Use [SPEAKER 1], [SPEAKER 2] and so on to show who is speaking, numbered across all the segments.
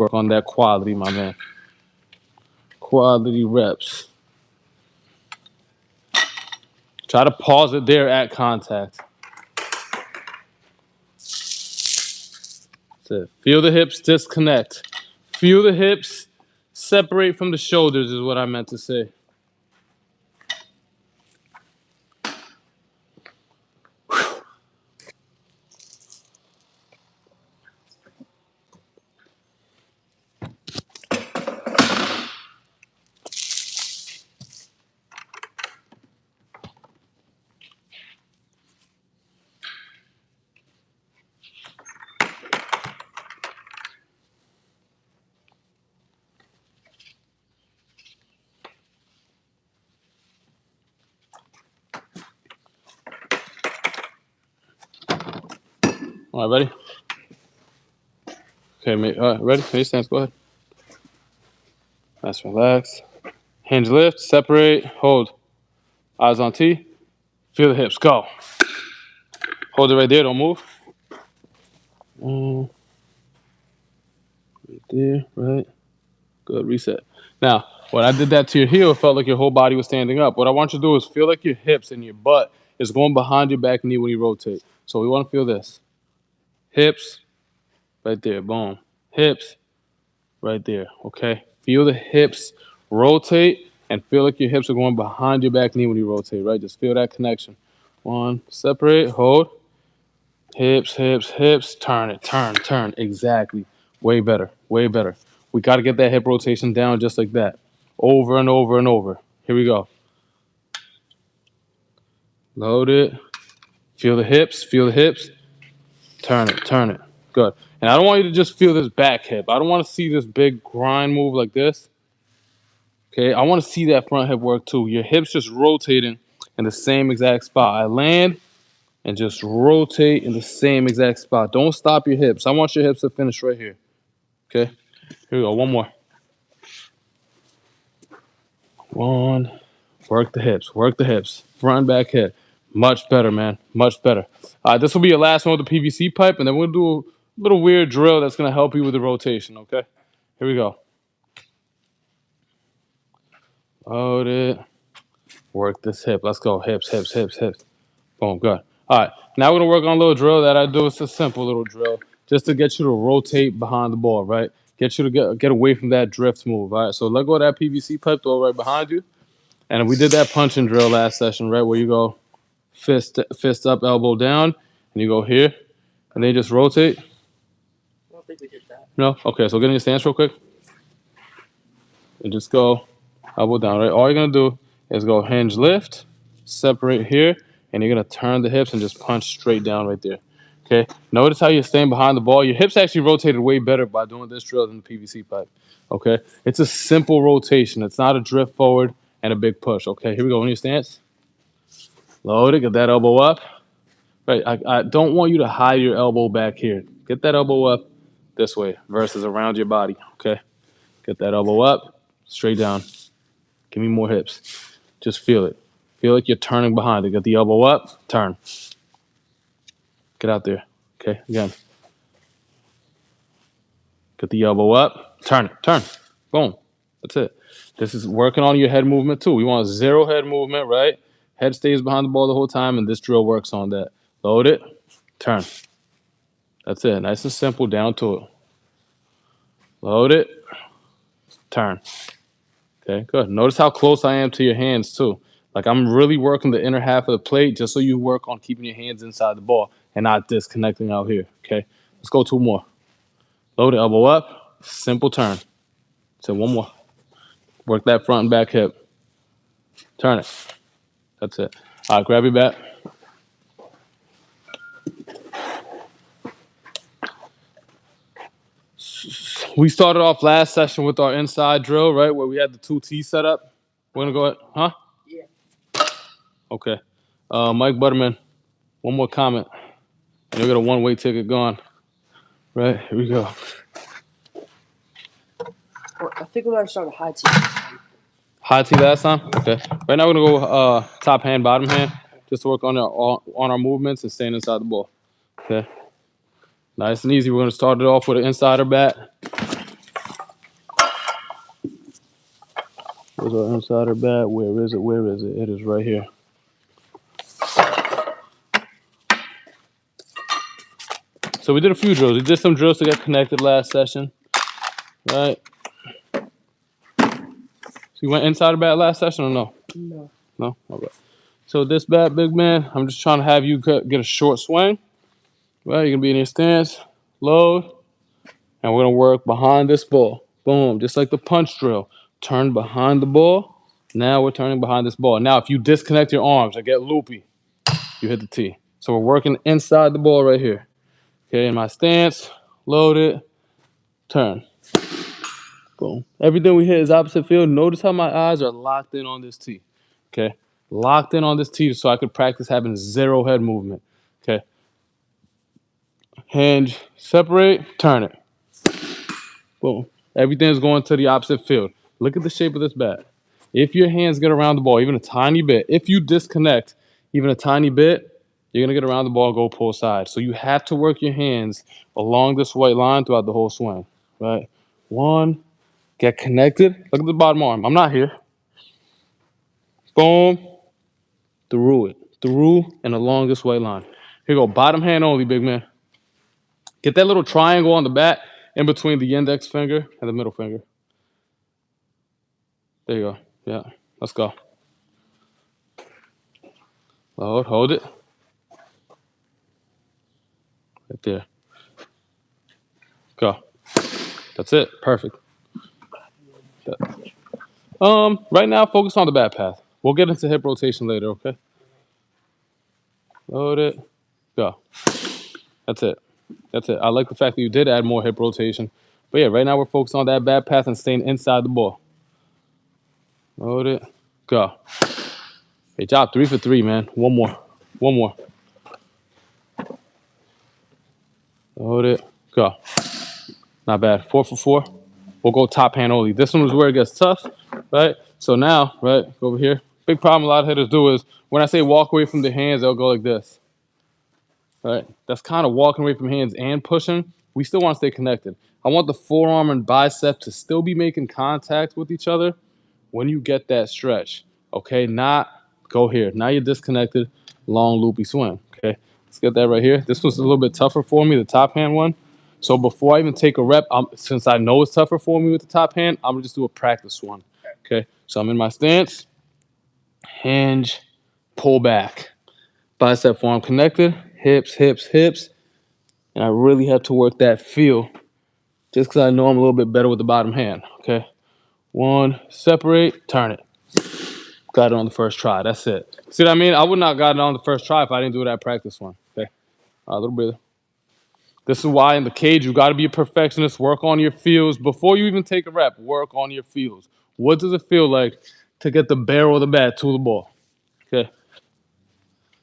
[SPEAKER 1] Work on that quality, my man. Quality reps. Try to pause it there at contact. That's it. Feel the hips disconnect. Feel the hips separate from the shoulders is what I meant to say. All right, ready? Okay, mate. All right, ready? Face stance, go ahead. Nice, relax. Hinge lift, separate, hold. Eyes on T. Feel the hips, go. Hold it right there, don't move. Right there, right. Good, reset. Now, when I did that to your heel, it felt like your whole body was standing up. What I want you to do is feel like your hips and your butt is going behind your back knee when you rotate. So we want to feel this. Hips, right there, boom. Hips, right there, okay? Feel the hips rotate and feel like your hips are going behind your back knee when you rotate, right? Just feel that connection. One, separate, hold. Hips, hips, hips, turn it, turn. Exactly. Way better, way better. We got to get that hip rotation down just like that. Over and over and over. Here we go. Load it. Feel the hips, turn it. Good. And I don't want you to just feel this back hip. I don't want to see this big grind move like this. Okay, I want to see that front hip work too. Your hips just rotating in the same exact spot. I land and just rotate in the same exact spot. Don't stop your hips. I want your hips to finish right here. Okay, here we go. One more. One. Work the hips. Front and back hip. Much better, man. Much better. This will be your last one with the PVC pipe, and then we'll do a little weird drill that's going to help you with the rotation, okay? Here we go. Load it. Work this hip. Let's go. Hips. Boom. Good. All right. Now we're going to work on a little drill that I do. It's a simple little drill just to get you to rotate behind the ball, right? Get you to get away from that drift move, all right? So let go of that PVC pipe, throw it right behind you. And we did that punching drill last session, right? Where you go fist up, elbow down, and you go here, and then you just rotate.
[SPEAKER 2] I don't think we did that.
[SPEAKER 1] No? Okay, so get in your stance real quick. And just go elbow down, right? All you're going to do is go hinge lift, separate here, and you're going to turn the hips and just punch straight down right there. Okay? Notice how you're staying behind the ball. Your hips actually rotated way better by doing this drill than the PVC pipe. Okay? It's a simple rotation. It's not a drift forward and a big push. Okay, here we go. In your stance. Load it. Get that elbow up. Right. I don't want you to hide your elbow back here. Get that elbow up this way versus around your body. Okay. Get that elbow up, straight down. Give me more hips. Just feel it. Feel like you're turning behind it. Get the elbow up, turn. Get out there. Okay. Again. Get the elbow up, turn it. Turn. Boom. That's it. This is working on your head movement too. We want zero head movement, right? Head stays behind the ball the whole time, and this drill works on that. Load it, turn. That's it. Nice and simple, down to it. Load it, turn. Okay, good. Notice how close I am to your hands too. Like I'm really working the inner half of the plate just so you work on keeping your hands inside the ball and not disconnecting out here. Okay, let's go two more. Load it, elbow up, simple turn. So one more. Work that front and back hip. Turn it. That's it. All right, grab your bat. We started off last session with our inside drill, right, where we had the 2T set up. We're going to go ahead. Huh?
[SPEAKER 2] Yeah.
[SPEAKER 1] Okay. Mike Butterman, one more comment. You'll get a one-way ticket gone. Right, here we go.
[SPEAKER 2] I think we're going to start with high T.
[SPEAKER 1] High T last time? Okay. Right now we're going to go top hand, bottom hand, just to work on our movements and staying inside the ball. Okay. Nice and easy. We're going to start it off with an insider bat. Where's our insider bat? Where is it? Where is it? It is right here. So we did a few drills. We did some drills to get connected last session, right? So you went inside the bat last session or no?
[SPEAKER 2] No.
[SPEAKER 1] No? Okay. So this bat, big man, I'm just trying to have you get a short swing. Right, you're going to be in your stance, load, and we're going to work behind this ball. Boom, just like the punch drill. Turn behind the ball. Now we're turning behind this ball. Now, if you disconnect your arms or get loopy, you hit the tee. So we're working inside the ball right here. Okay, in my stance, load it, turn. Boom. Everything we hit is opposite field. Notice how my eyes are locked in on this tee. Okay, locked in on this tee so I could practice having zero head movement. Okay, hinge, separate, turn it. Boom. Everything's going to the opposite field. Look at the shape of this bat. If your hands get around the ball even a tiny bit, if you disconnect even a tiny bit, you're going to get around the ball and go pull side. So you have to work your hands along this white line throughout the whole swing. Right? One, get connected. Look at the bottom arm. I'm not here. Boom. Through it. Through and along this white line. Here you go. Bottom hand only, big man. Get that little triangle on the bat in between the index finger and the middle finger. There you go. Yeah. Let's go. Load. Hold it. Right there. Go. That's it. Perfect. Right now, focus on the bat path. We'll get into hip rotation later, okay? Load it. Go. That's it. That's it. I like the fact that you did add more hip rotation. But yeah, right now we're focused on that bat path and staying inside the ball. Load it. Go. Hey, job 3 for 3, man. One more. One more. Load it. Go. Not bad. 4 for 4. We'll go top hand only. This one is where it gets tough, right? So now, right, go over here. Big problem a lot of hitters do is when I say walk away from the hands, they'll go like this, right? That's kind of walking away from hands and pushing. We still want to stay connected. I want the forearm and bicep to still be making contact with each other when you get that stretch, okay? Not go here. Now you're disconnected, long loopy swing, okay? Let's get that right here. This was a little bit tougher for me, the top hand one. So before I even take a rep, since I know it's tougher for me with the top hand, I'm going to just do a practice one, okay? So I'm in my stance, hinge, pull back. Bicep forearm connected, hips, hips, hips. And I really have to work that feel just because I know I'm a little bit better with the bottom hand, okay? One, separate, turn it. Got it on the first try. That's it. See what I mean? I would not have gotten it on the first try if I didn't do that practice one, okay? All right, little breather. This is why in the cage, you got to be a perfectionist. Work on your feels. Before you even take a rep, work on your feels. What does it feel like to get the barrel of the bat to the ball? Okay.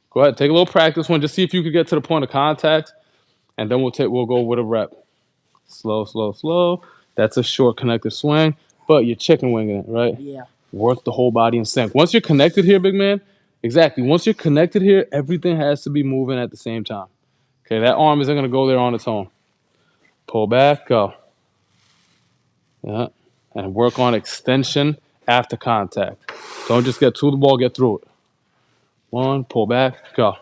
[SPEAKER 1] Go ahead. Take a little practice one. Just see if you can get to the point of contact. And then we'll go with a rep. Slow, slow, slow. That's a short connected swing. But you're chicken winging it, right?
[SPEAKER 2] Yeah.
[SPEAKER 1] Work the whole body in sync. Once you're connected here, big man, exactly. Once you're connected here, everything has to be moving at the same time. Okay, that arm isn't going to go there on its own. Pull back, go. Yeah, and work on extension after contact. Don't just get to the ball, get through it. One, pull back, go.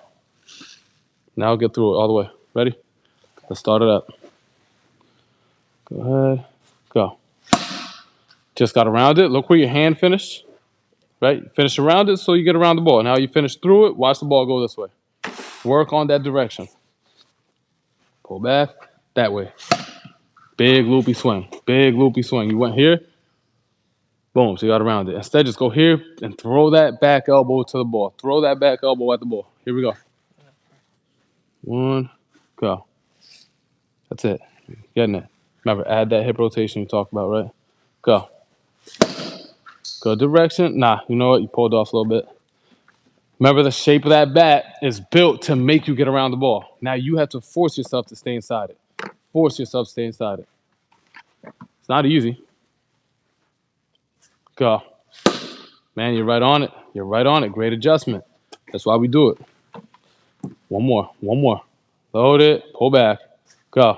[SPEAKER 1] Now get through it all the way. Ready? Let's start it up. Go ahead, go. Just got around it. Look where your hand finished. Right? Finish around it so you get around the ball. Now you finish through it, watch the ball go this way. Work on that direction. Pull back, that way. Big loopy swing. Big loopy swing. You went here. Boom, so you got around it. Instead, just go here and throw that back elbow to the ball. Throw that back elbow at the ball. Here we go. One, go. That's it. Getting it. Remember, add that hip rotation you talked about, right? Go. Good direction. Nah, you know what? You pulled off a little bit. Remember, the shape of that bat is built to make you get around the ball. Now you have to force yourself to stay inside it. Force yourself to stay inside it. It's not easy. Go. Man, you're right on it. You're right on it. Great adjustment. That's why we do it. One more. One more. Load it. Pull back. Go.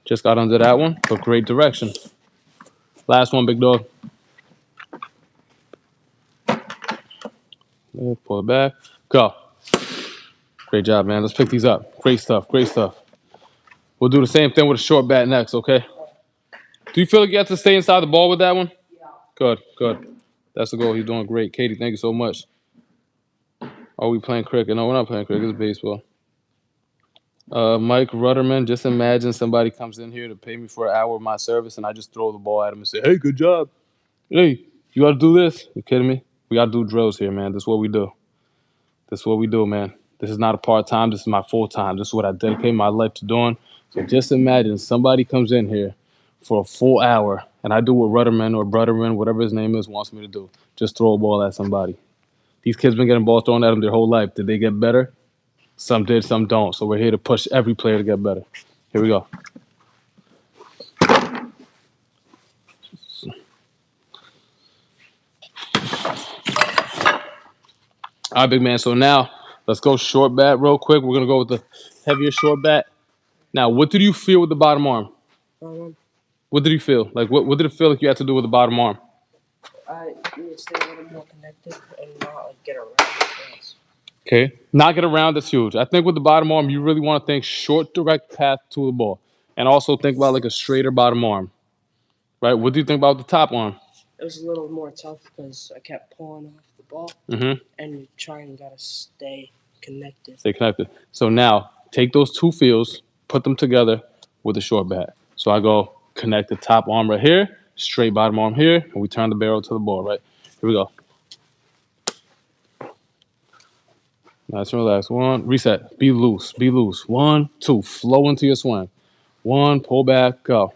[SPEAKER 1] Just got under that one, but great direction. Last one, big dog. Pull it back. Go. Great job, man. Let's pick these up. Great stuff. Great stuff. We'll do the same thing with a short bat next, okay? Do you feel like you have to stay inside the ball with that one? Good, good. That's the goal. He's doing great. Katie, thank you so much. Are we playing cricket? No, we're not playing cricket. It's baseball. Mike Rudderman, just imagine somebody comes in here to pay me for an hour of my service and I just throw the ball at him and say, hey, good job. Hey, you got to do this. You kidding me? We got to do drills here, man. This is what we do. This is what we do, man. This is not a part-time. This is my full-time. This is what I dedicate my life to doing. So just imagine somebody comes in here for a full hour and I do what Rudderman or Brudderman, whatever his name is, wants me to do. Just throw a ball at somebody. These kids been getting balls thrown at them their whole life. Did they get better? Some did, some don't. So we're here to push every player to get better. Here we go. All right, big man. So now let's go short bat real quick. We're gonna go with the heavier short bat. Now, what did you feel with the bottom arm? What did you feel? Like, what did it feel like you had to do with the bottom arm?
[SPEAKER 2] I need to stay a little more connected and not like get around the fence.
[SPEAKER 1] Okay. Not get around, that's huge. I think with the bottom arm, you really want to think short, direct path to the ball. And also think about like a straighter bottom arm. Right? What do you think about the top arm?
[SPEAKER 2] It was a little more tough because I kept pulling off the ball, and you try and gotta stay connected.
[SPEAKER 1] Stay connected. So now take those two feels, put them together with a short bat. So I go connect the top arm right here, straight bottom arm here, and we turn the barrel to the ball, right? Here we go. Nice and relax. One, reset. Be loose. Be loose. 1, 2. Flow into your swing. 1, pull back, go.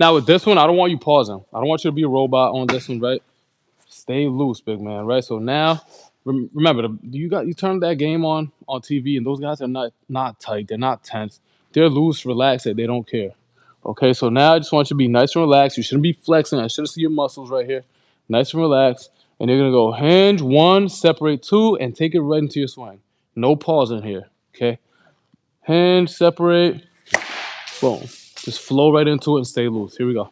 [SPEAKER 1] Now with this one, I don't want you pausing. I don't want you to be a robot on this one, right? Stay loose, big man, right? So now, remember, you turn that game on TV, and those guys are not tight. They're not tense. They're loose, relaxed. They don't care. Okay, so now I just want you to be nice and relaxed. You shouldn't be flexing. I shouldn't see your muscles right here. Nice and relaxed. And you're gonna go hinge 1, separate 2, and take it right into your swing. No pause in here. Okay, hinge, separate, boom. Just flow right into it and stay loose. Here we go.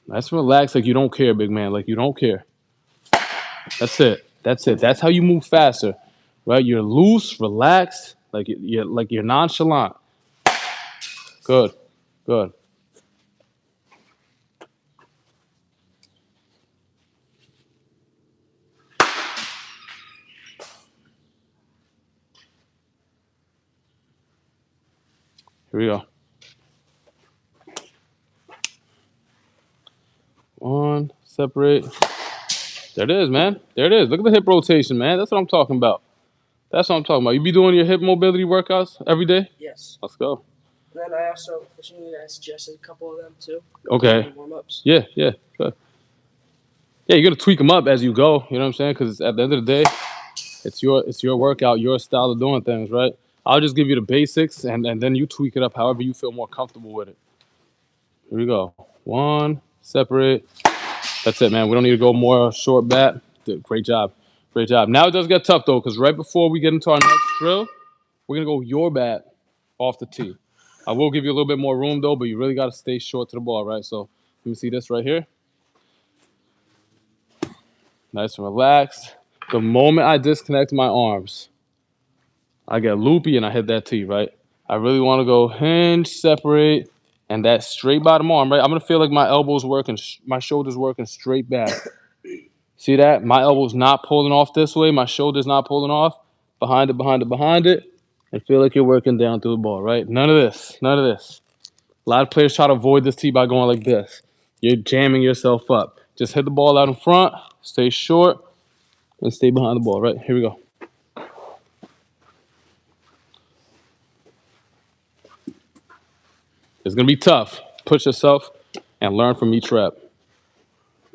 [SPEAKER 1] Nice and relaxed, like you don't care, big man. Like you don't care. That's it. That's it. That's how you move faster, right? You're loose, relaxed, like you're nonchalant. Good, good. Here we go. 1, separate. There it is, man. There it is. Look at the hip rotation, man. That's what I'm talking about. That's what I'm talking about. You be doing your hip mobility workouts every day?
[SPEAKER 2] Yes.
[SPEAKER 1] Let's go.
[SPEAKER 2] And then I also, for some reason, I suggested a couple of them too.
[SPEAKER 1] Okay.
[SPEAKER 2] Warm-ups.
[SPEAKER 1] Yeah, yeah. Good. Yeah, you're gonna tweak them up as you go. You know what I'm saying? Because at the end of the day, it's your workout, your style of doing things, right? I'll just give you the basics, and then you tweak it up however you feel more comfortable with it. Here we go. 1, separate. That's it, man. We don't need to go more short bat. Great job. Great job. Now it does get tough, though, because right before we get into our next drill, we're going to go your bat off the tee. I will give you a little bit more room, though, but you really got to stay short to the ball, right? So let me see this right here. Nice and relaxed. The moment I disconnect my arms, I get loopy and I hit that tee, right? I really want to go hinge, separate, and that straight bottom arm, right? I'm going to feel like my elbows working, my shoulders working straight back. See that? My elbow's not pulling off this way. My shoulder's not pulling off. Behind it, behind it, behind it. And feel like you're working down through the ball, right? None of this. None of this. A lot of players try to avoid this tee by going like this. You're jamming yourself up. Just hit the ball out in front, stay short, and stay behind the ball, right? Here we go. It's going to be tough. Push yourself and learn from each rep.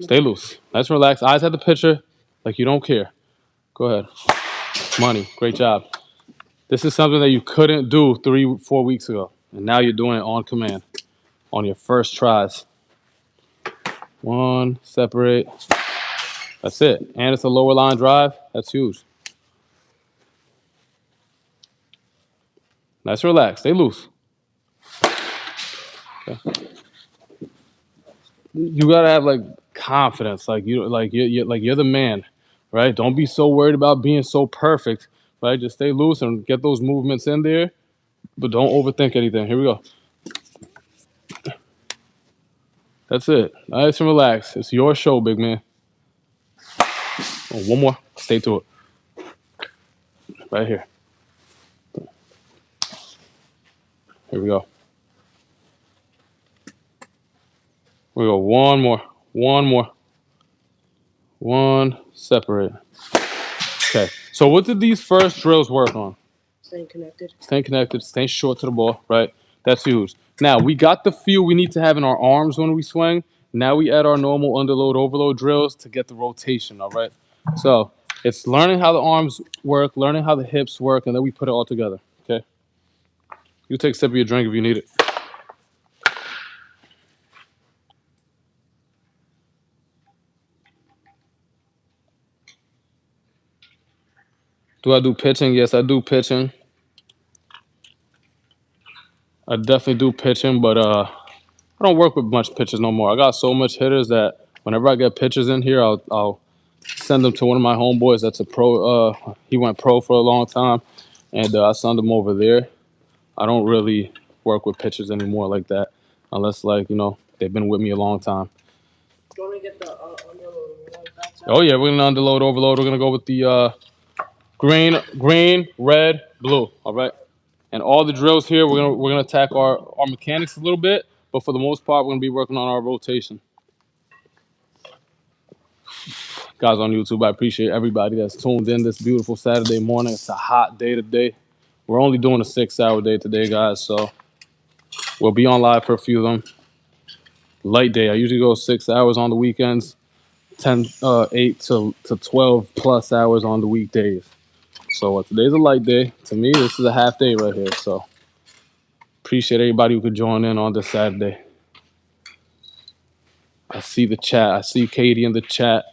[SPEAKER 1] Stay loose. Nice and relaxed. Eyes at the pitcher like you don't care. Go ahead. Money. Great job. This is something that you couldn't do 3, 4 weeks ago. And now you're doing it on command, on your first tries. 1, separate. That's it. And it's a lower line drive. That's huge. Nice, relax. Stay loose. Okay. You gotta have like confidence. Like you're the man, right? Don't be so worried about being so perfect, right? Just stay loose and get those movements in there, but don't overthink anything. Here we go. That's it. Nice and relax. It's your show, big man. Oh, one more. Stay to it. Right here. Here we go. We go. One more. One more. One. Separate. Okay. So what did these first drills work on?
[SPEAKER 2] Staying connected.
[SPEAKER 1] Staying connected, staying short to the ball, right? That's huge. Now, we got the feel we need to have in our arms when we swing. Now we add our normal underload, overload drills to get the rotation, all right? So it's learning how the arms work, learning how the hips work, and then we put it all together, okay? You take a sip of your drink if you need it. Do I do pitching? Yes, I do pitching. I definitely do pitching, but I don't work with much pitchers no more. I got so much hitters that whenever I get pitchers in here, I'll send them to one of my homeboys that's a pro. He went pro for a long time, and I send him over there. I don't really work with pitchers anymore like that, unless they've been with me a long time.
[SPEAKER 2] Do you want to get the underload bats out?
[SPEAKER 1] Oh yeah, we're gonna underload, overload. We're gonna go with the green, red, blue. All right, and all the drills here, we're gonna attack our mechanics a little bit, but for the most part, we're gonna be working on our rotation. Guys on YouTube, I appreciate everybody that's tuned in this beautiful Saturday morning. It's a hot day today. We're only doing a 6-hour day today, guys, so we'll be on live for a few of them. Light day. I usually go 6 hours on the weekends, 8 to 12 plus hours on the weekdays. So today's a light day. To me, this is a half day right here. So appreciate everybody who could join in on this Saturday. I see the chat. I see Katie in the chat.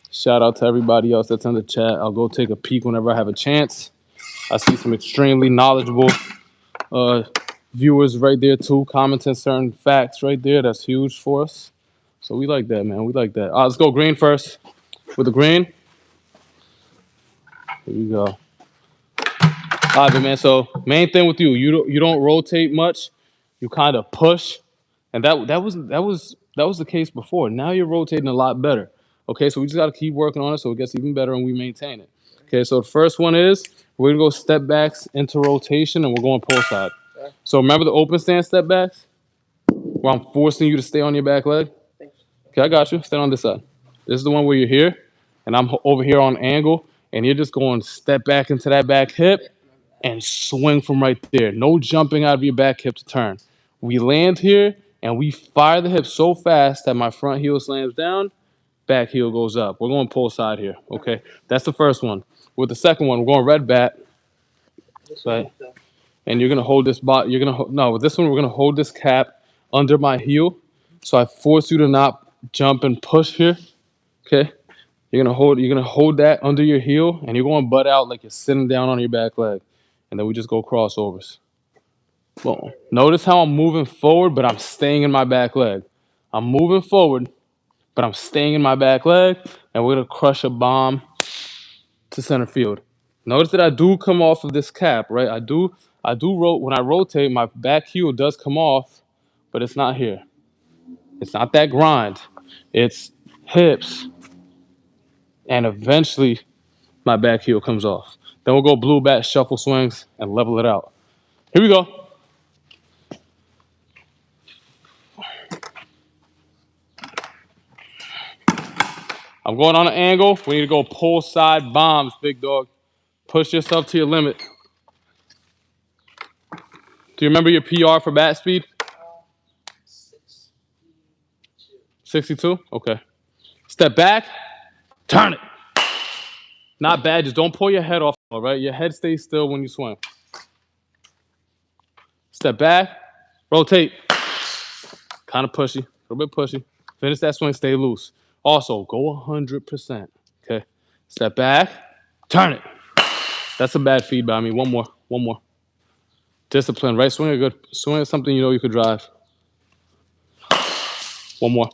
[SPEAKER 1] Shout out to everybody else that's in the chat. I'll go take a peek whenever I have a chance. I see some extremely knowledgeable viewers right there too, commenting certain facts right there. That's huge for us. So we like that, man. We like that. Let's go green first. With the green. Here we go. All right, man. So main thing with you don't rotate much. You kind of push, and that was the case before. Now you're rotating a lot better. Okay, so we just got to keep working on it so it gets even better and we maintain it. Okay, so the first one is we're gonna go step backs into rotation and we're going pull side. So remember the open stance step backs where I'm forcing you to stay on your back leg. Okay, I got you. Stand on this side. This is the one where you're here, and I'm over here on angle, and you're just going step back into that back hip and swing from right there. No jumping out of your back hip to turn. We land here, and we fire the hip so fast that my front heel slams down, back heel goes up. We're going pull side here, okay? That's the first one. With the second one, we're going red bat, right? And you're gonna hold this bot. No, with this one, we're gonna hold this cap under my heel, so I force you to not jump and push here. Okay, you're gonna hold that under your heel, and you're going butt out like you're sitting down on your back leg, and then we just go crossovers. Boom. Notice how I'm moving forward, but I'm staying in my back leg. I'm moving forward, but I'm staying in my back leg, and we're gonna crush a bomb to center field. Notice that I do come off of this cap, right? When I rotate, my back heel does come off, but it's not here. It's not that grind. It's hips, and eventually my back heel comes off. Then we'll go blue bat shuffle swings and level it out. Here we go. I'm going on an angle. We need to go pull side bombs, big dog. Push yourself to your limit. Do you remember your PR for bat speed? 62? Okay. Step back. Turn it. Not bad. Just don't pull your head off, all right? Your head stays still when you swing. Step back. Rotate. Kind of pushy. A little bit pushy. Finish that swing. Stay loose. Also, go 100%. Okay. Step back. Turn it. That's a bad feed by me. One more. One more. Discipline, right? Swing a good. Swing at something you know you could drive. One more.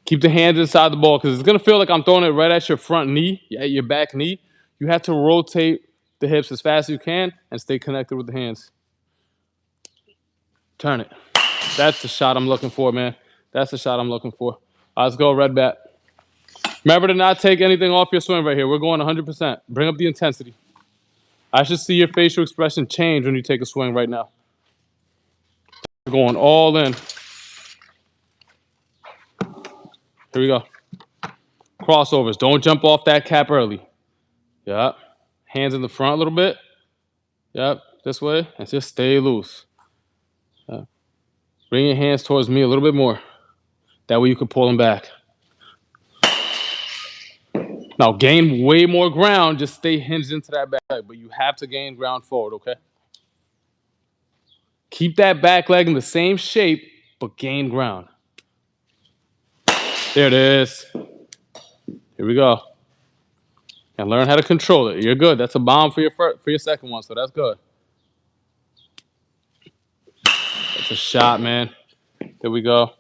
[SPEAKER 1] Keep the hands inside the ball because it's gonna feel like I'm throwing it right at your front knee, at your back knee. You have to rotate the hips as fast as you can and stay connected with the hands. Turn it. That's the shot I'm looking for, man. That's the shot I'm looking for. Let's go, red bat. Remember to not take anything off your swing right here. We're going 100%. Bring up the intensity. I should see your facial expression change when you take a swing right now. We're going all in. Here we go. Crossovers. Don't jump off that cap early. Yep. Hands in the front a little bit. Yep. This way. And just stay loose. Yep. Bring your hands towards me a little bit more. That way you can pull them back. Now gain way more ground. Just stay hinged into that back leg. But you have to gain ground forward, okay? Keep that back leg in the same shape, but gain ground. There it is. Here we go. And learn how to control it. You're good. That's a bomb for your second one, so that's good. That's a shot, man. Here we go.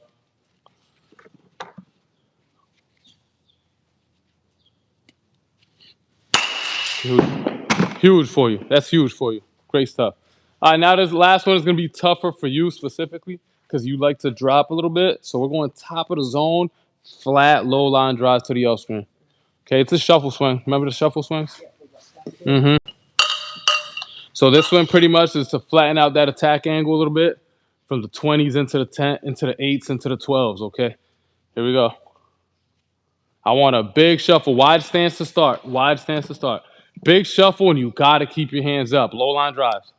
[SPEAKER 1] Huge for you. That's huge for you. Great stuff. All right, now this last one is going to be tougher for you specifically because you like to drop a little bit. So we're going top of the zone, flat, low line drives to the L screen. Okay, it's a shuffle swing. Remember the shuffle swings? Mm-hmm. So this one pretty much is to flatten out that attack angle a little bit from the 20s into the 10, into the 8s, into the 12s, okay? Here we go. I want a big shuffle, wide stance to start, wide stance to start. Big shuffle, and you got to keep your hands up. Low line drives.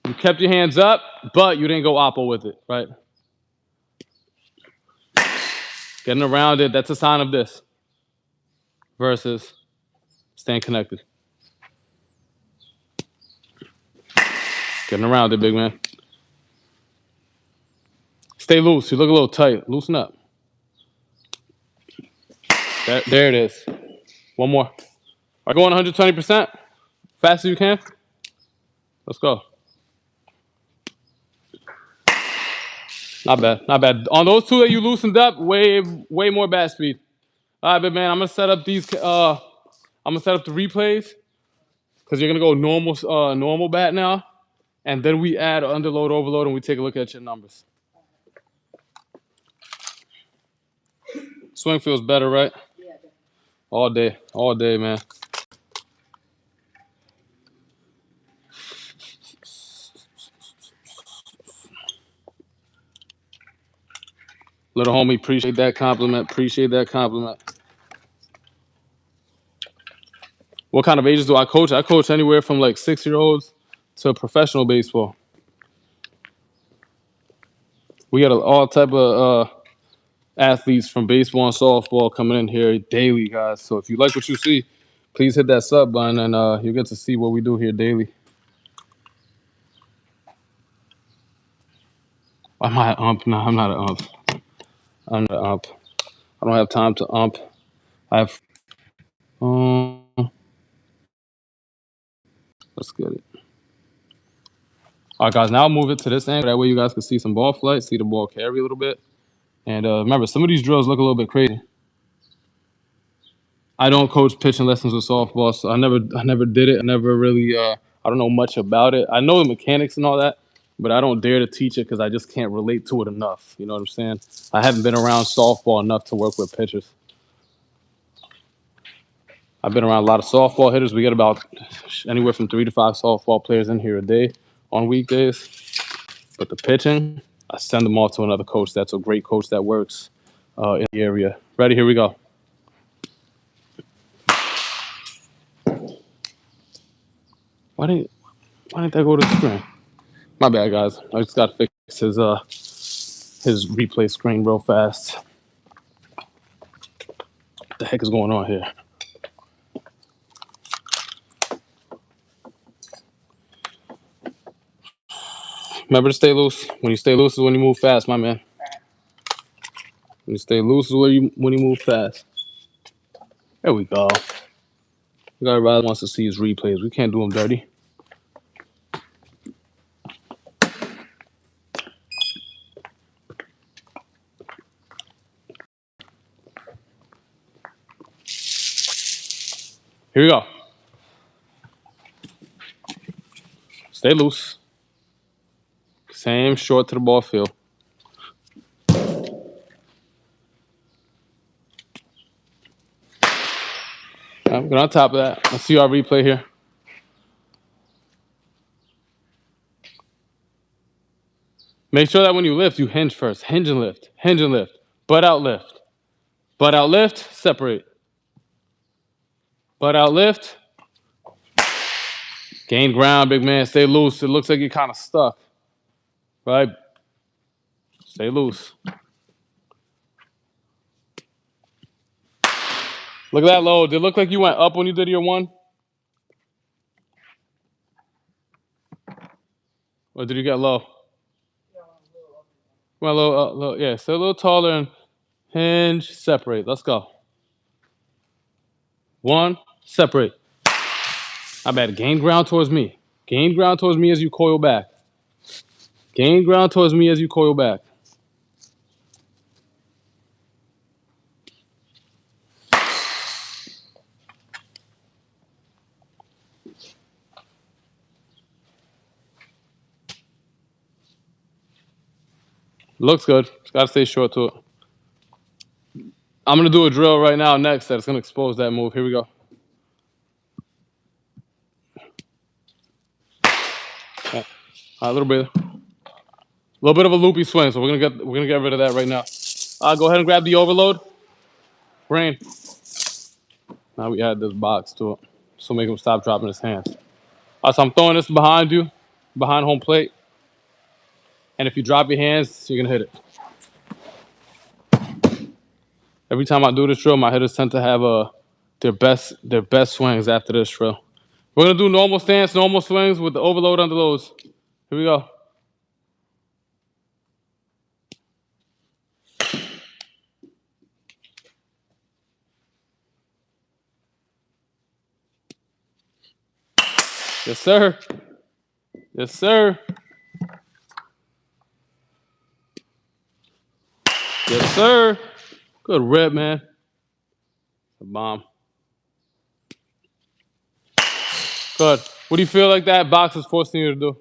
[SPEAKER 1] You kept your hands up, but you didn't go oppo with it, right? Getting around it, that's a sign of this. Versus staying connected. Getting around it, big man. Stay loose. You look a little tight. Loosen up. There it is. One more. Are going 120%? Fast as you can? Let's go. Not bad. Not bad. On those two that you loosened up, way more bat speed. All right, but man, I'm gonna set up these. I'm gonna set up the replays because you're gonna go normal bat now, and then we add underload, overload, and we take a look at your numbers. Swing feels better, right? Yeah. All day, man. Little homie, appreciate that compliment. Appreciate that compliment. What kind of ages do I coach? I coach anywhere from like 6-year-olds to professional baseball. We got all type of athletes from baseball and softball coming in here daily, guys. So if you like what you see, please hit that sub button, and you'll get to see what we do here daily. Am I an ump? No, I'm not an ump. I'm not an ump. I don't have time to ump. I have. Let's get it. All right, guys. Now I'll move it to this angle. That way you guys can see some ball flight, see the ball carry a little bit. And remember, some of these drills look a little bit crazy. I don't coach pitching lessons with softball, so I never did it. I never really, I don't know much about it. I know the mechanics and all that, but I don't dare to teach it because I just can't relate to it enough. You know what I'm saying? I haven't been around softball enough to work with pitchers. I've been around a lot of softball hitters. We get about anywhere from 3 to 5 softball players in here a day on weekdays. But the pitching, I send them off to another coach. That's a great coach that works in the area. Ready? Here we go. Why didn't that go to the screen? My bad, guys. I just got to fix his replay screen real fast. What the heck is going on here? Remember to stay loose. When you stay loose is when you move fast, my man. When you stay loose is when you move fast. There we go. Everybody wants to see his replays. We can't do them dirty. Here we go. Stay loose. Same short to the ball feel. Get on top of that. Let's see our replay here. Make sure that when you lift, you hinge first. Hinge and lift. Hinge and lift. Butt out lift. Butt out lift. Separate. Butt out lift. Gain ground, big man. Stay loose. It looks like you're kind of stuck. Right? Stay loose. Look at that load. Did it look like you went up when you did your one? Or did you get low? Well, low, yeah, stay a little taller and hinge, separate. Let's go. One, separate. I bet gain ground towards me. Gain ground towards me as you coil back. Gain ground towards me as you coil back. Looks good. Just gotta stay short to it. I'm gonna do a drill right now next that's gonna expose that move. Here we go. All right, a little bit. A little bit of a loopy swing, so we're gonna get rid of that right now. Go ahead and grab the overload. Brain. Now we add this box to it, so make him stop dropping his hands. So I'm throwing this behind you, behind home plate, and if you drop your hands, you're gonna hit it. Every time I do this drill, my hitters tend to have their best swings after this drill. We're gonna do normal stance, normal swings with the overload, underloads. Here we go. Yes, sir. Yes, sir. Yes, sir. Good rip, man. A bomb. Good. What do you feel like that box is forcing you to do?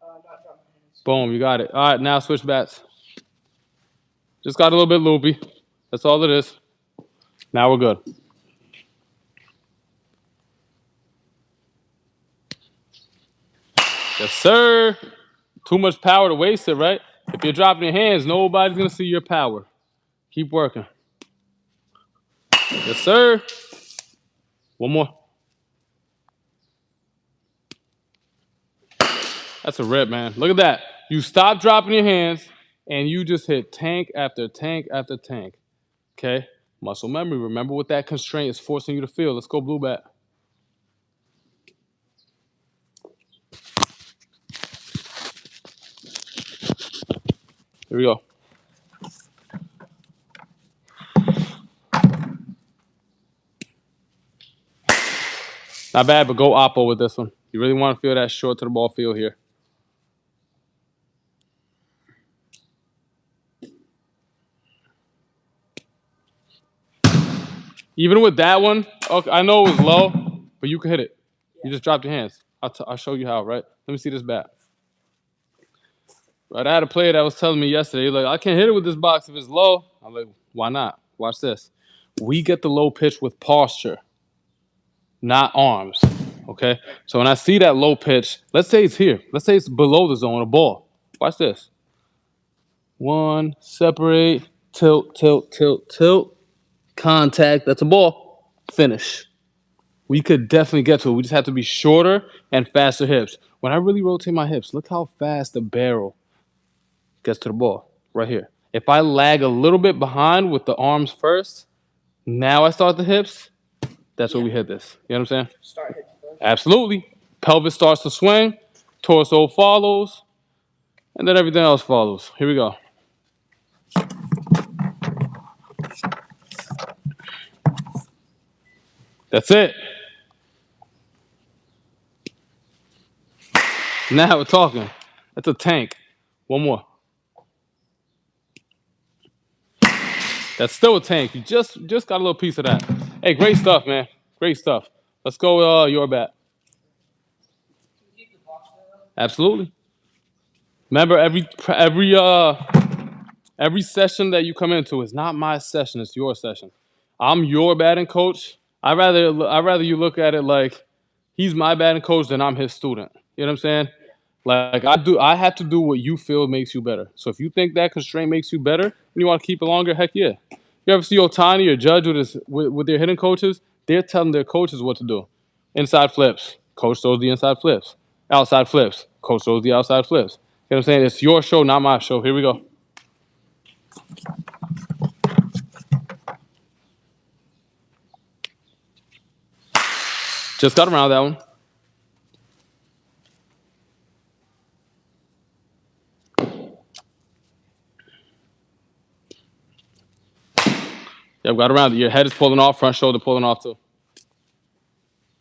[SPEAKER 2] Not dropping hands.
[SPEAKER 1] Boom, you got it. All right, now switch bats. Just got a little bit loopy. That's all it is. Now we're good. Yes, sir. Too much power to waste it, right? If you're dropping your hands, nobody's going to see your power. Keep working. Yes, sir. One more. That's a rip, man. Look at that. You stop dropping your hands, and you just hit tank after tank after tank. Okay? Muscle memory. Remember what that constraint is forcing you to feel. Let's go blue bat. Here we go. Not bad, but go oppo with this one. You really want to feel that short to the ball feel here. Even with that one, okay, I know it was low, but you can hit it. You just dropped your hands. I'll show you how, right? Let me see this bat. Right, I had a player that was telling me yesterday, like, I can't hit it with this box if it's low. I'm like, why not? Watch this. We get the low pitch with posture, not arms, okay? So when I see that low pitch, let's say it's here. Let's say it's below the zone, a ball. Watch this. One, separate, tilt, tilt, tilt, tilt. Contact, that's a ball. Finish. We could definitely get to it. We just have to be shorter and faster hips. When I really rotate my hips, look how fast the barrel gets to the ball right here. If I lag a little bit behind with the arms first, now I start the hips, that's where we hit this. You know what I'm saying?
[SPEAKER 2] Start hitting first.
[SPEAKER 1] Absolutely. Pelvis starts to swing, torso follows, and then everything else follows. Here we go. That's it. Now we're talking. That's a tank. One more. That's still a tank. You just got a little piece of that. Hey, great stuff, man. Great stuff. Let's go. Your bat. Absolutely. Remember, every session that you come into is not my session. It's your session. I'm your batting coach. I rather you look at it like he's my batting coach than I'm his student. You know what I'm saying? Like I have to do what you feel makes you better. So if you think that constraint makes you better and you want to keep it longer, heck yeah. You ever see Otani or Judge with their hitting coaches? They're telling their coaches what to do. Inside flips, coach throws the inside flips. Outside flips, coach throws the outside flips. You know what I'm saying? It's your show, not my show. Here we go. Just got around that one. Yep, got around it. Your head is pulling off, front shoulder pulling off too.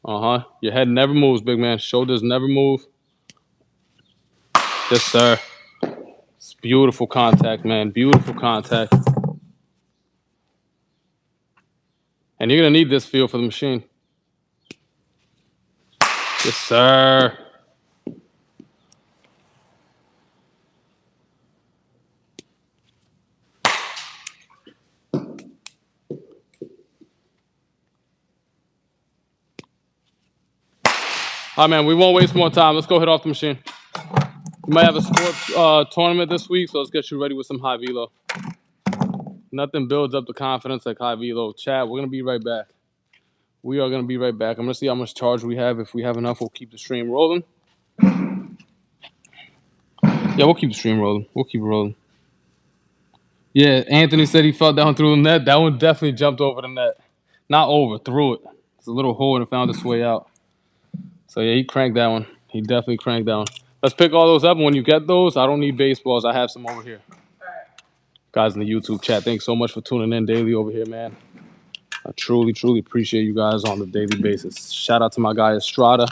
[SPEAKER 1] Your head never moves, big man. Shoulders never move. Yes, sir. It's beautiful contact, man. Beautiful contact. And you're gonna need this feel for the machine. Yes, sir. All right, man. We won't waste more time. Let's go hit off the machine. We might have a sports tournament this week, so let's get you ready with some high velo. Nothing builds up the confidence like high velo. Chat, we're gonna be right back. We are gonna be right back. I'm gonna see how much charge we have. If we have enough, we'll keep the stream rolling. Yeah, we'll keep the stream rolling. We'll keep it rolling. Yeah, Anthony said he fell down through the net. That one definitely jumped over the net. Not over, through it. It's a little hole and it found its way out. So yeah, he cranked that one. He definitely cranked that one. Let's pick all those up. And when you get those, I don't need baseballs. I have some over here. Guys in the YouTube chat, thanks so much for tuning in daily over here, man. I truly, truly appreciate you guys on the daily basis. Shout out to my guy Estrada,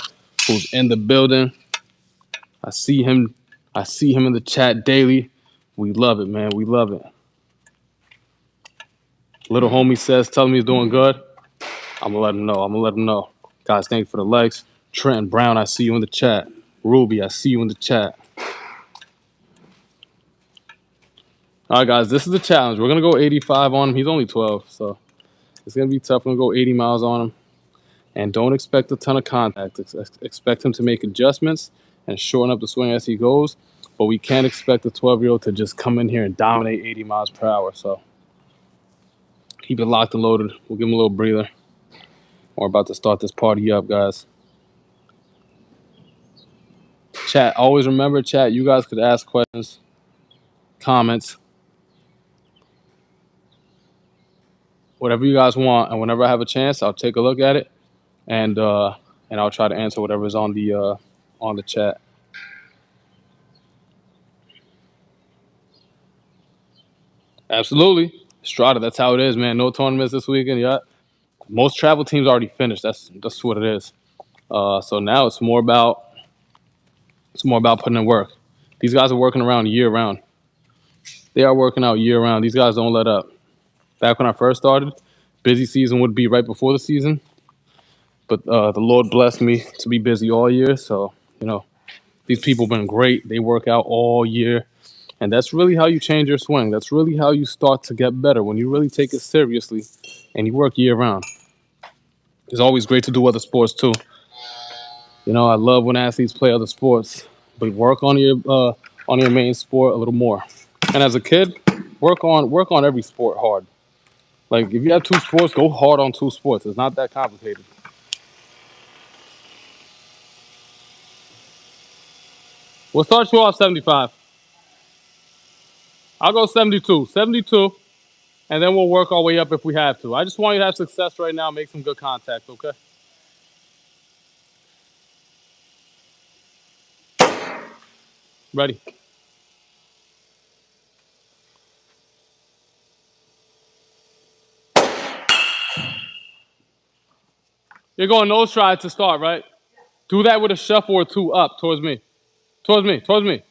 [SPEAKER 1] who's in the building. I see him. I see him in the chat daily. We love it, man. We love it. Little homie says, tell him he's doing good. I'm gonna let him know. I'm gonna let him know. Guys, thank you for the likes. Trenton Brown, I see you in the chat. Ruby, I see you in the chat. All right, guys, this is the challenge. We're gonna go 85 on him. He's only 12, so it's gonna be tough. We're gonna go 80 miles on him, and don't expect a ton of contact. Expect him to make adjustments and shorten up the swing as he goes. But we can't expect a 12-year-old to just come in here and dominate 80 miles per hour. So keep it locked and loaded. We'll give him a little breather. We're about to start this party up, guys. Chat, always remember, chat, you guys could ask questions, comments, whatever you guys want. And whenever I have a chance, I'll take a look at it and I'll try to answer whatever's on the chat. Absolutely. Strata, that's how it is, man. No tournaments this weekend yet. Most travel teams already finished. That's what it is. So now it's more about putting in work. These guys are working around year round. They are working out year round. These guys don't let up. Back when I first started, busy season would be right before the season. But the Lord blessed me to be busy all year. So, these people have been great. They work out all year. And that's really how you change your swing. That's really how you start to get better when you really take it seriously and you work year round. It's always great to do other sports too. I love when athletes play other sports, but work on your main sport a little more. And as a kid, work on every sport hard. Like if you have two sports, go hard on two sports. It's not that complicated. We'll start you off 75. I'll go 72. 72, and then we'll work our way up if we have to. I just want you to have success right now, make some good contact, okay? Ready. You're going nose stride to start, right? Do that with a shuffle or two up towards me. Towards me, towards me.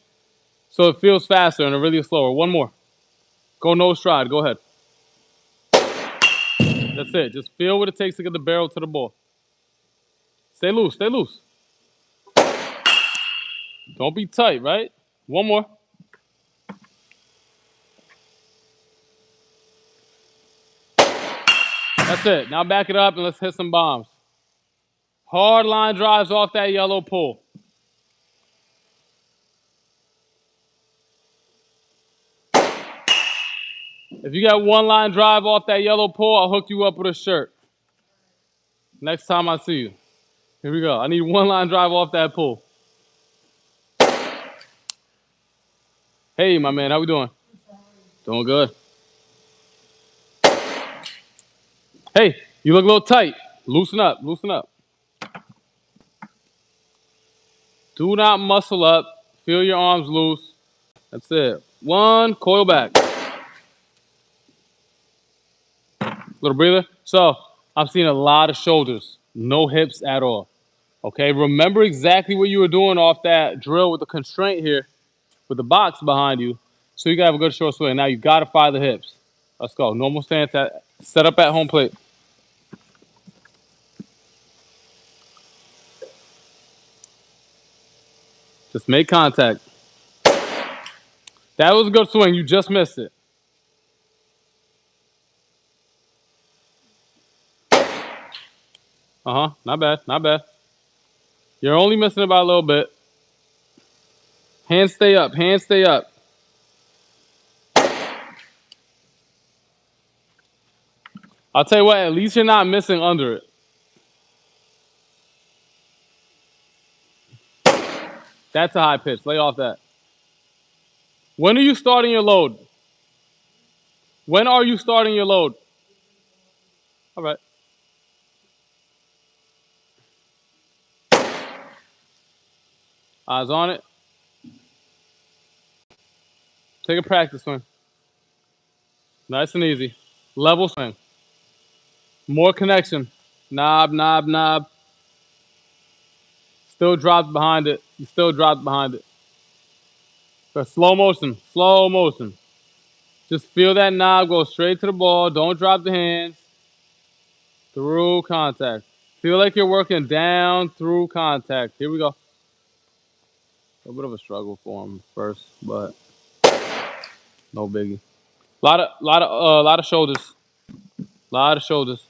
[SPEAKER 1] So it feels faster and really slower. One more. Go nose stride. Go ahead. That's it. Just feel what it takes to get the barrel to the ball. Stay loose, stay loose. Don't be tight, right? One more. That's it. Now back it up and let's hit some bombs. Hard line drives off that yellow pull. If you got one line drive off that yellow pull, I'll hook you up with a shirt. Next time I see you. Here we go. I need one line drive off that pull. Hey, my man, how we doing? Doing good. Hey, you look a little tight. Loosen up, loosen up. Do not muscle up. Feel your arms loose. That's it. One, coil back. Little breather. So, I'm seeing a lot of shoulders, no hips at all. Okay, remember exactly what you were doing off that drill with the constraint here, with the box behind you. So you gotta have a good short swing. Now you gotta fire the hips. Let's go. Normal stance. Set up at home plate. Just make contact. That was a good swing. You just missed it. Not bad. Not bad. You're only missing it by a little bit. Hands stay up. Hands stay up. I'll tell you what, at least you're not missing under it. That's a high pitch. Lay off that. When are you starting your load? When are you starting your load? All right. Eyes on it. Take a practice swing. Nice and easy. Level swing. More connection. Knob, knob, knob. Still dropped behind it. You still dropped behind it. But slow motion. Slow motion. Just feel that knob go straight to the ball. Don't drop the hands. Through contact. Feel like you're working down through contact. Here we go. A little bit of a struggle for him first, but no biggie. Lot of shoulders. Lot of shoulders.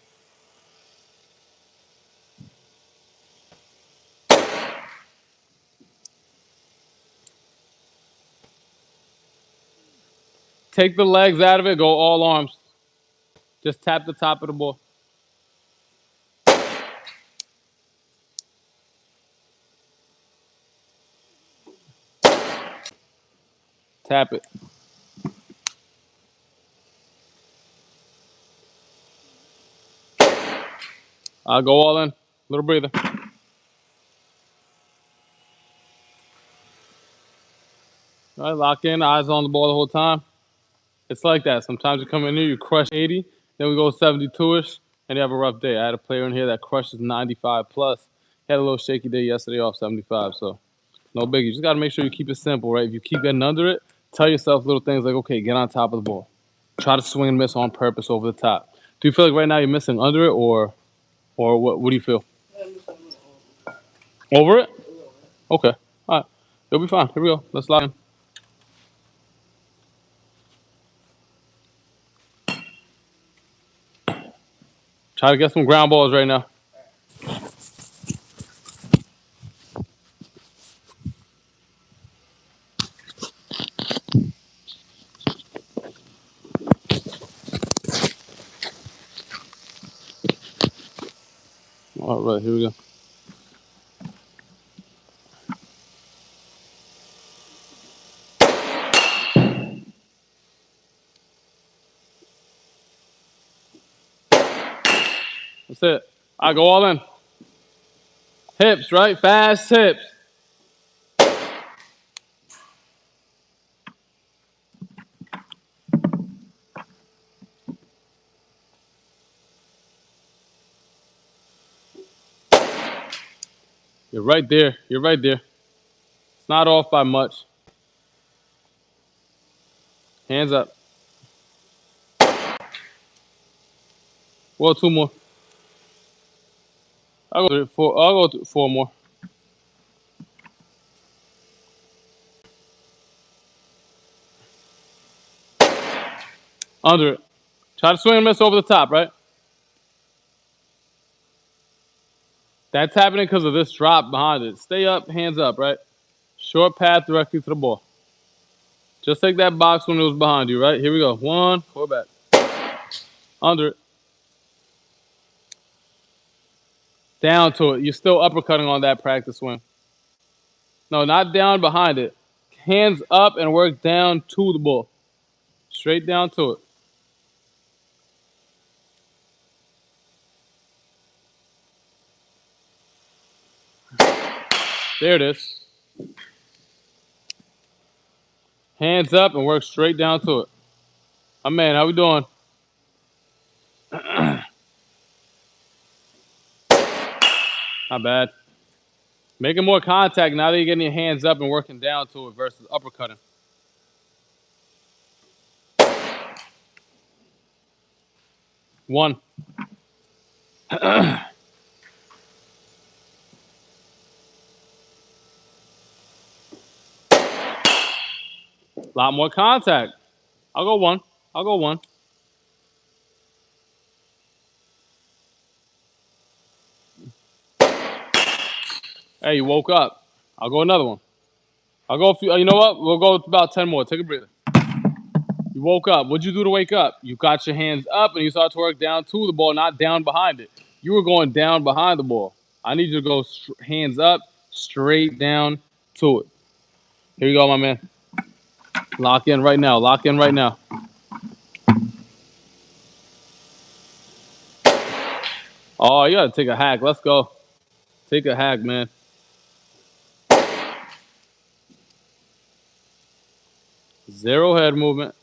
[SPEAKER 1] Take the legs out of it. Go all arms. Just tap the top of the ball. Tap it. I'll go all in. Little breather. All right, lock in. Eyes on the ball the whole time. It's like that. Sometimes you come in here, you crush 80, then we go 72-ish, and you have a rough day. I had a player in here that crushes 95 plus. He had a little shaky day yesterday off 75, so no biggie. You just got to make sure you keep it simple, right? If you keep getting under it, tell yourself little things like, okay, get on top of the ball. Try to swing and miss on purpose over the top. Do you feel like right now you're missing under it, or what do you feel? Over it? Okay. All right. You'll be fine. Here we go. Let's lock in. Try to get some ground balls right now. All right, here we go. That's it. I go all in. Hips, right? Fast hips. You're right there. You're right there. It's not off by much. Hands up. Well, two more. I'll go 4. I'll go 4 more. Under it. Try to swing and miss over the top, right? That's happening because of this drop behind it. Stay up, hands up, right? Short path directly to the ball. Just take that box when it was behind you, right? Here we go. 1, pull back. Under it. Down to it. You're still uppercutting on that practice swing. No, not down behind it. Hands up and work down to the ball. Straight down to it. There it is. Hands up and work straight down to it. My man, how we doing? Not bad. Making more contact now that you're getting your hands up and working down to it versus uppercutting. One. Lot more contact. I'll go 1. I'll go 1. Hey, you woke up. I'll go another one. I'll go a few. You know what? We'll go about 10 more. Take a breather. You woke up. What'd you do to wake up? You got your hands up and you started to work down to the ball, not down behind it. You were going down behind the ball. I need you to go hands up, straight down to it. Here you go, my man. Lock in right now. Lock in right now. Oh, you gotta take a hack. Let's go. Take a hack, man. Zero head movement.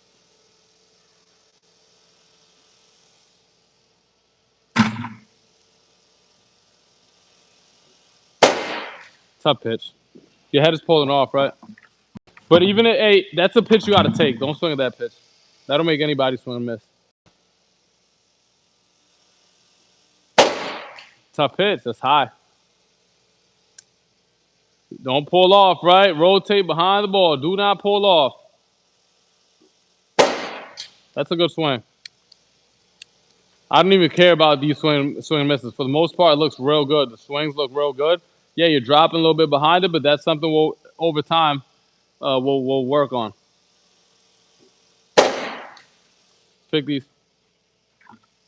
[SPEAKER 1] Tough pitch. Your head is pulling off, right? But even at 8, that's a pitch you gotta take. Don't swing at that pitch. That'll make anybody swing and miss. Tough pitch. That's high. Don't pull off, right? Rotate behind the ball. Do not pull off. That's a good swing. I don't even care about these swing misses. For the most part, it looks real good. The swings look real good. Yeah, you're dropping a little bit behind it, but that's something we'll over time we'll work on. Pick these.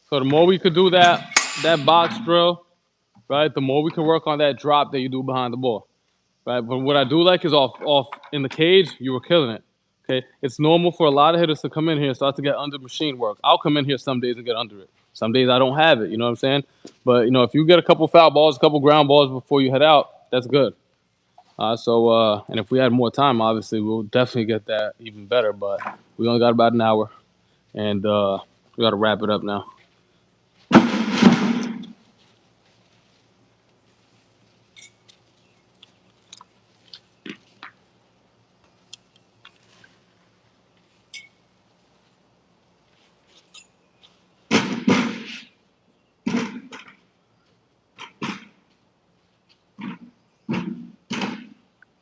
[SPEAKER 1] So the more we could do that box drill, right? The more we can work on that drop that you do behind the ball, right? But what I do like is off in the cage, you were killing it. Okay, it's normal for a lot of hitters to come in here and start to get under machine work. I'll come in here some days and get under it. Some days I don't have it. You know what I'm saying? But if you get a couple foul balls, a couple ground balls before you head out, that's good. And if we had more time, obviously we'll definitely get that even better. But we only got about an hour, and we got to wrap it up now.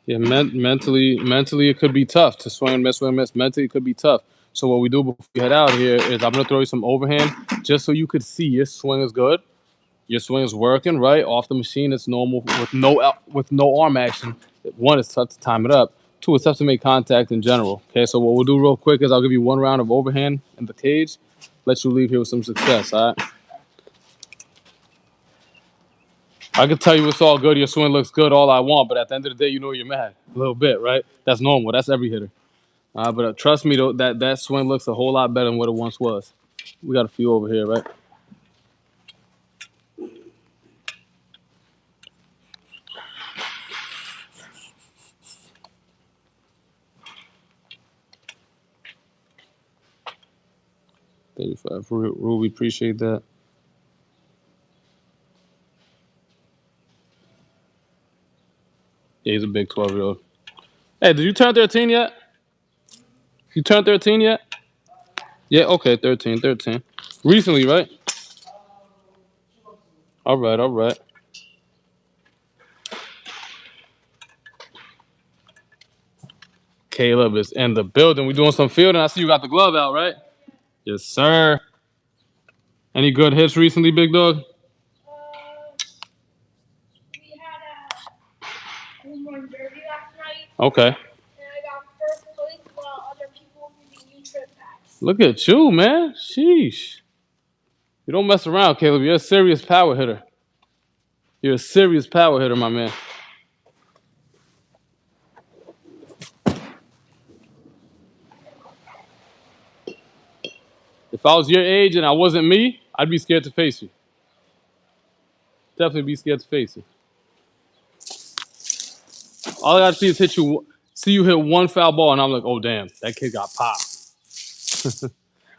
[SPEAKER 1] Yeah, mentally, it could be tough to swing and miss, swing and miss. Mentally, it could be tough. So what we do before we head out here is I'm gonna throw you some overhand just so you could see your swing is good, your swing is working right off the machine. It's normal with no arm action. 1, it's tough to time it up. 2, it's tough to make contact in general. Okay, so what we'll do real quick is I'll give you 1 round of overhand in the cage, let you leave here with some success. All right. I can tell you it's all good. Your swing looks good, all I want, but at the end of the day, you're mad a little bit, right? That's normal. That's every hitter. But trust me, though, that swing looks a whole lot better than what it once was. We got a few over here, right? $35. Ruby, appreciate that. Yeah, he's a big 12-year-old. Hey, did you turn 13 yet? You turned 13 yet? Yeah, okay, 13. Recently, right? All right. Caleb is in the building. We doing some fielding. I see you got the glove out, right? Yes, sir. Any good hits recently, big dog?
[SPEAKER 3] We had a home run derby last night.
[SPEAKER 1] Okay.
[SPEAKER 3] And I got first place while other people were getting trip packs.
[SPEAKER 1] Look at you, man. Sheesh. You don't mess around, Caleb. You're a serious power hitter. You're a serious power hitter, my man. If I was your age and I wasn't me, I'd be scared to face you. Definitely be scared to face you. All I gotta see is see you hit one foul ball, and I'm like, oh damn, that kid got popped.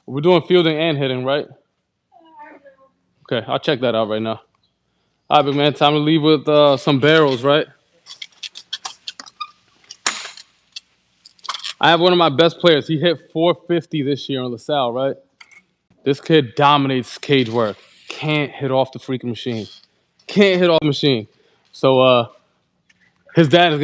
[SPEAKER 1] We're doing fielding and hitting, right?
[SPEAKER 3] I don't know.
[SPEAKER 1] Okay, I'll check that out right now. All right, big man, time to leave with some barrels, right? I have one of my best players. He hit 450 this year on LaSalle, right? This kid dominates cage work. Can't hit off the freaking machine. Can't hit off the machine. So his dad is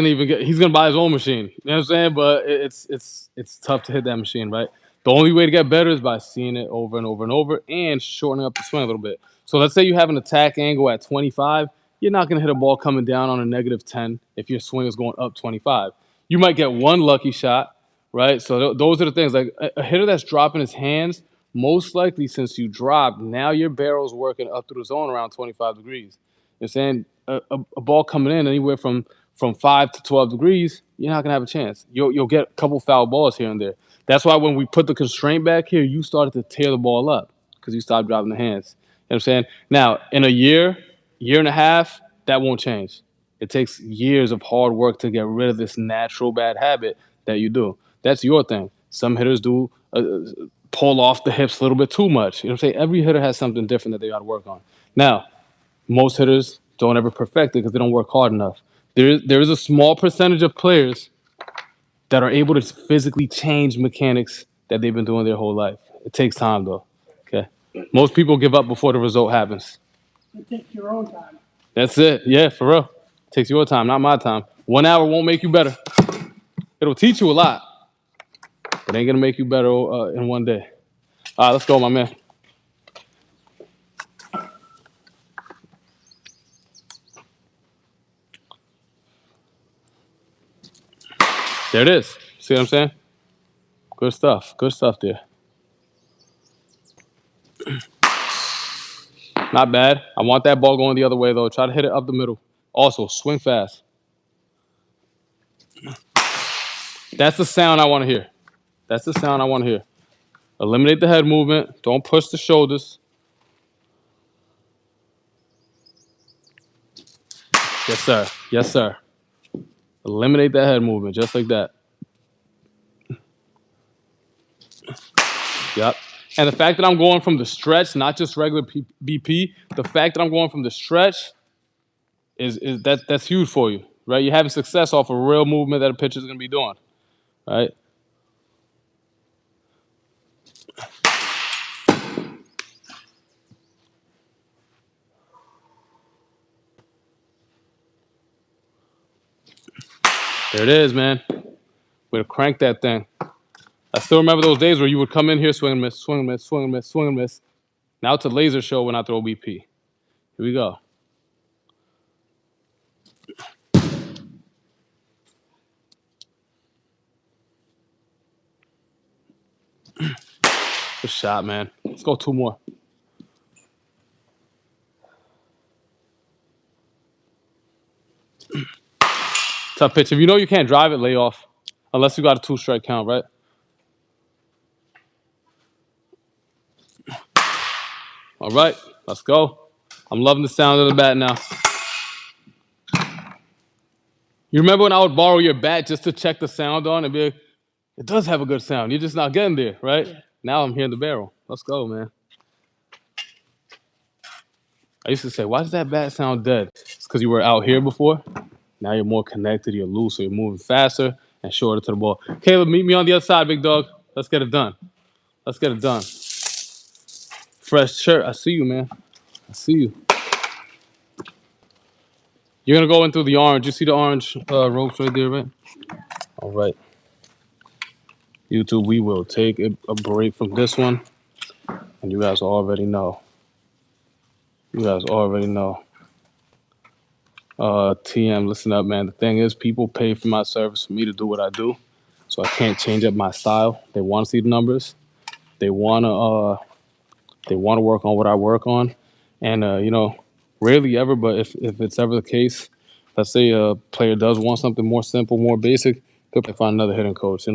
[SPEAKER 1] he's gonna buy his own machine. You know what I'm saying? But it's tough to hit that machine, right? The only way to get better is by seeing it over and over and over and shortening up the swing a little bit. So let's say you have an attack angle at 25, you're not gonna hit a ball coming down on a negative 10 if your swing is going up 25. You might get one lucky shot, right? So those are the things. Like a hitter that's dropping his hands, most likely since you dropped, now your barrel's working up through the zone around 25 degrees. You're saying a ball coming in anywhere from 5 to 12 degrees, you're not gonna have a chance. You'll get a couple foul balls here and there. That's why when we put the constraint back here, you started to tear the ball up because you stopped dropping the hands. You know what I'm saying? Now, in a year and a half, that won't change. It takes years of hard work to get rid of this natural bad habit that you do. That's your thing. Some hitters do pull off the hips a little bit too much. You know what I'm saying? Every hitter has something different that they got to work on. Now, most hitters don't ever perfect it because they don't work hard enough. There is a small percentage of players that are able to physically change mechanics that they've been doing their whole life. It takes time, though. Okay, most people give up before the result happens.
[SPEAKER 3] It takes your own time.
[SPEAKER 1] That's it. Yeah, for real. It takes your time, not my time. 1 hour won't make you better. It'll teach you a lot, but ain't gonna make you better in one day. All right, let's go, my man. There it is. See what I'm saying? Good stuff. Good stuff there. Not bad. I want that ball going the other way, though. Try to hit it up the middle. Also, swing fast. That's the sound I want to hear. That's the sound I want to hear. Eliminate the head movement. Don't push the shoulders. Yes, sir. Yes, sir. Eliminate that head movement, just like that. Yep. And the fact that I'm going from the stretch, not just regular BP, the fact that I'm going from the stretch is that's huge for you, right? You're having success off a real movement that a pitcher's going to be doing, right? There it is, man. Way to crank that thing. I still remember those days where you would come in here, swing and miss, swing and miss, swing and miss, swing and miss. Now it's a laser show when I throw BP. Here we go. Good shot, man. Let's go 2 more. Tough pitch. If you know you can't drive it, lay off. Unless you got a 2-strike count, right? All right, let's go. I'm loving the sound of the bat now. You remember when I would borrow your bat just to check the sound on and be like, it does have a good sound. You're just not getting there, right?
[SPEAKER 2] Yeah.
[SPEAKER 1] Now I'm hearing the barrel. Let's go, man. I used to say, why does that bat sound dead? It's because you were out here before. Now you're more connected, you're loose, so you're moving faster and shorter to the ball. Caleb, meet me on the other side, big dog. Let's get it done. Let's get it done. Fresh shirt. I see you, man. I see you. You're going to go in through the orange. You see the orange ropes right there, right? All right. YouTube, we will take a break from this one, and you guys already know. You guys already know. TM, listen up, man. The thing is, people pay for my service for me to do what I do, so I can't change up my style. They want to see the numbers. They want to work on what I work on, and rarely ever, but if it's ever the case, let's say a player does want something more simple, more basic, they'll find another hitting coach,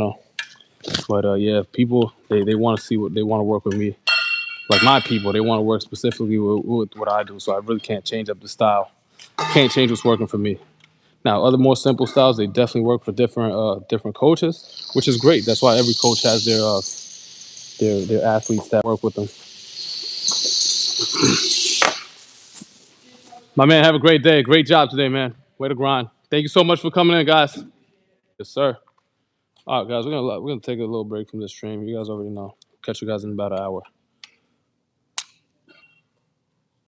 [SPEAKER 1] But yeah, people they want to see what they want to work with me. Like my people, they want to work specifically with what I do, so I really can't change up the style. Can't change what's working for me. Now, other more simple styles, they definitely work for different coaches, which is great. That's why every coach has their athletes that work with them. My man, have a great day. Great job today, man. Way to grind. Thank you so much for coming in, guys. Yes, sir. All right, guys, we're gonna take a little break from this stream. You guys already know. Catch you guys in about an hour.